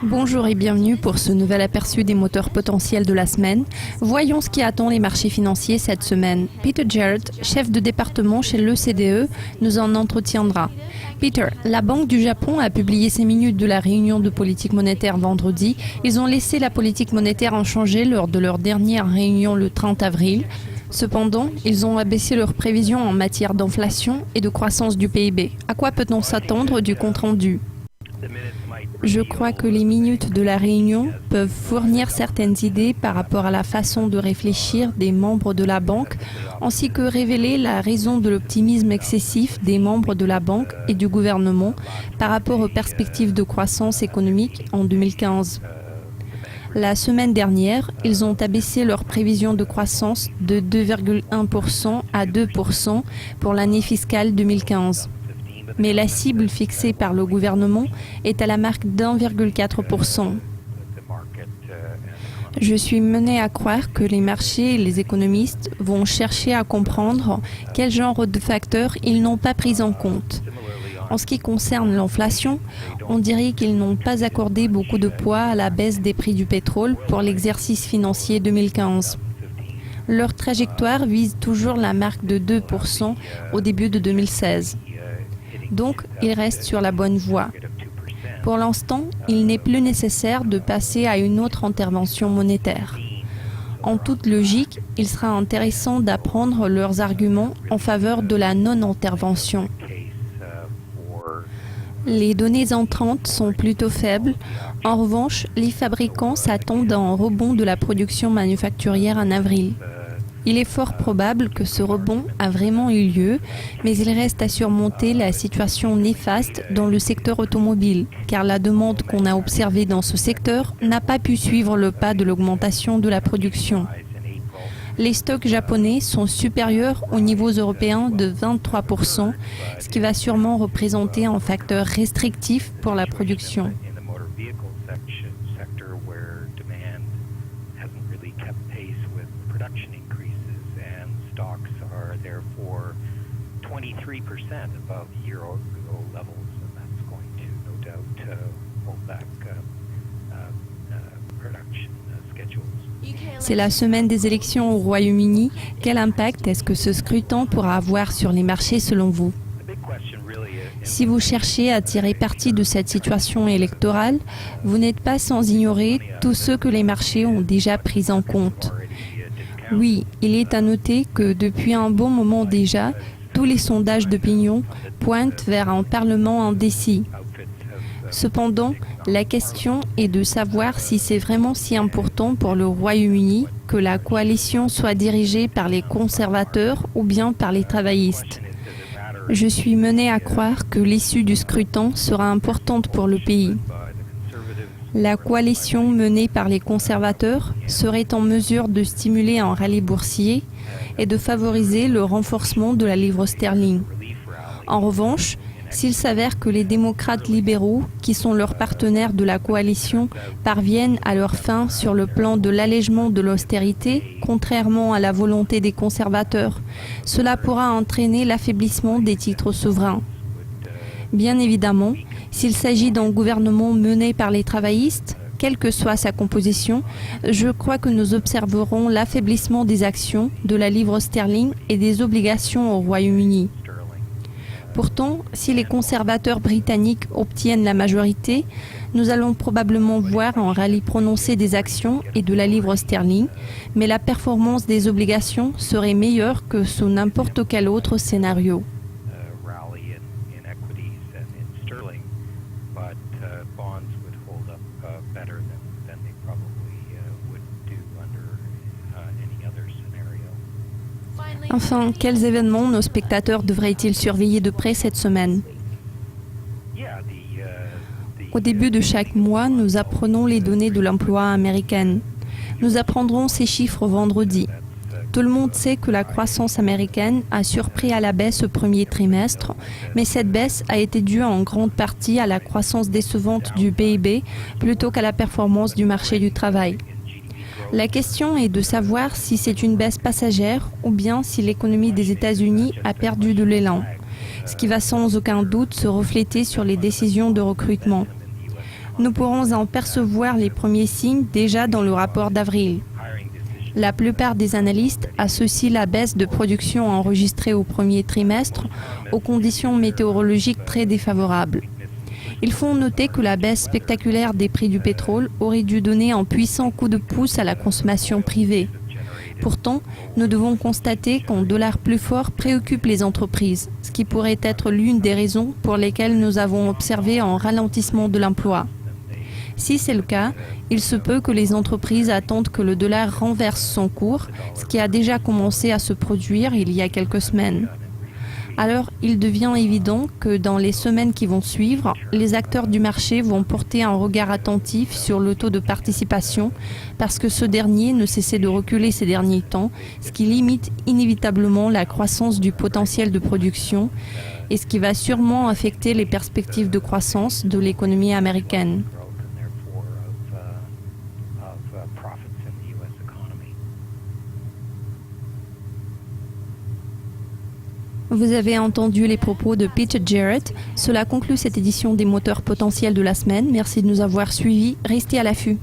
Bonjour et bienvenue pour ce nouvel aperçu des moteurs potentiels de la semaine. Voyons ce qui attend les marchés financiers cette semaine. Peter Jarrett, chef de département chez l'OCDE, nous en entretiendra. Peter, la Banque du Japon a publié ses minutes de la réunion de politique monétaire vendredi. Ils ont laissé la politique monétaire inchangée lors de leur dernière réunion le 30 avril. Cependant, ils ont abaissé leurs prévisions en matière d'inflation et de croissance du PIB. À quoi peut-on s'attendre du compte-rendu ? Je crois que les minutes de la réunion peuvent fournir certaines idées par rapport à la façon de réfléchir des membres de la banque, ainsi que révéler la raison de l'optimisme excessif des membres de la banque et du gouvernement par rapport aux perspectives de croissance économique en 2015. La semaine dernière, ils ont abaissé leur prévision de croissance de 2,1% à 2% pour l'année fiscale 2015. Mais la cible fixée par le gouvernement est à la marque d'1,4%. Je suis mené à croire que les marchés et les économistes vont chercher à comprendre quel genre de facteurs ils n'ont pas pris en compte. En ce qui concerne l'inflation, on dirait qu'ils n'ont pas accordé beaucoup de poids à la baisse des prix du pétrole pour l'exercice financier 2015. Leur trajectoire vise toujours la marque de 2% au début de 2016. Donc, ils restent sur la bonne voie. Pour l'instant, il n'est plus nécessaire de passer à une autre intervention monétaire. En toute logique, il sera intéressant d'apprendre leurs arguments en faveur de la non-intervention. Les données entrantes sont plutôt faibles. En revanche, les fabricants s'attendent à un rebond de la production manufacturière en avril. Il est fort probable que ce rebond a vraiment eu lieu, mais il reste à surmonter la situation néfaste dans le secteur automobile, car la demande qu'on a observée dans ce secteur n'a pas pu suivre le pas de l'augmentation de la production. Les stocks japonais sont supérieurs aux niveaux européens de 23%, ce qui va sûrement représenter un facteur restrictif pour la production. C'est la semaine des élections au Royaume-Uni. Quel impact est-ce que ce scrutin pourra avoir sur les marchés selon vous ? Si vous cherchez à tirer parti de cette situation électorale, vous n'êtes pas sans ignorer tout ce que les marchés ont déjà pris en compte. Oui, il est à noter que depuis un bon moment déjà, tous les sondages d'opinion pointent vers un Parlement indécis. Cependant, la question est de savoir si c'est vraiment si important pour le Royaume-Uni que la coalition soit dirigée par les conservateurs ou bien par les travaillistes. Je suis mené à croire que l'issue du scrutin sera importante pour le pays. La coalition menée par les conservateurs serait en mesure de stimuler un rallye boursier et de favoriser le renforcement de la livre sterling. En revanche, s'il s'avère que les démocrates libéraux, qui sont leurs partenaires de la coalition, parviennent à leur fin sur le plan de l'allègement de l'austérité, contrairement à la volonté des conservateurs, cela pourra entraîner l'affaiblissement des titres souverains. Bien évidemment, s'il s'agit d'un gouvernement mené par les travaillistes, quelle que soit sa composition, je crois que nous observerons l'affaiblissement des actions, de la livre sterling et des obligations au Royaume-Uni. Pourtant, si les conservateurs britanniques obtiennent la majorité, nous allons probablement voir un rallye prononcé des actions et de la livre sterling, mais la performance des obligations serait meilleure que sous n'importe quel autre scénario. Enfin, quels événements nos spectateurs devraient-ils surveiller de près cette semaine ? Au début de chaque mois, nous apprenons les données de l'emploi américaine. Nous apprendrons ces chiffres vendredi. Tout le monde sait que la croissance américaine a surpris à la baisse au premier trimestre, mais cette baisse a été due en grande partie à la croissance décevante du PIB plutôt qu'à la performance du marché du travail. La question est de savoir si c'est une baisse passagère ou bien si l'économie des États-Unis a perdu de l'élan, ce qui va sans aucun doute se refléter sur les décisions de recrutement. Nous pourrons en percevoir les premiers signes déjà dans le rapport d'avril. La plupart des analystes associent la baisse de production enregistrée au premier trimestre aux conditions météorologiques très défavorables. Il faut noter que la baisse spectaculaire des prix du pétrole aurait dû donner un puissant coup de pouce à la consommation privée. Pourtant, nous devons constater qu'un dollar plus fort préoccupe les entreprises, ce qui pourrait être l'une des raisons pour lesquelles nous avons observé un ralentissement de l'emploi. Si c'est le cas, il se peut que les entreprises attendent que le dollar renverse son cours, ce qui a déjà commencé à se produire il y a quelques semaines. Alors, il devient évident que dans les semaines qui vont suivre, les acteurs du marché vont porter un regard attentif sur le taux de participation parce que ce dernier ne cessait de reculer ces derniers temps, ce qui limite inévitablement la croissance du potentiel de production et ce qui va sûrement affecter les perspectives de croissance de l'économie américaine. Vous avez entendu les propos de Peter Jarrett. Cela conclut cette édition des moteurs potentiels de la semaine. Merci de nous avoir suivis. Restez à l'affût.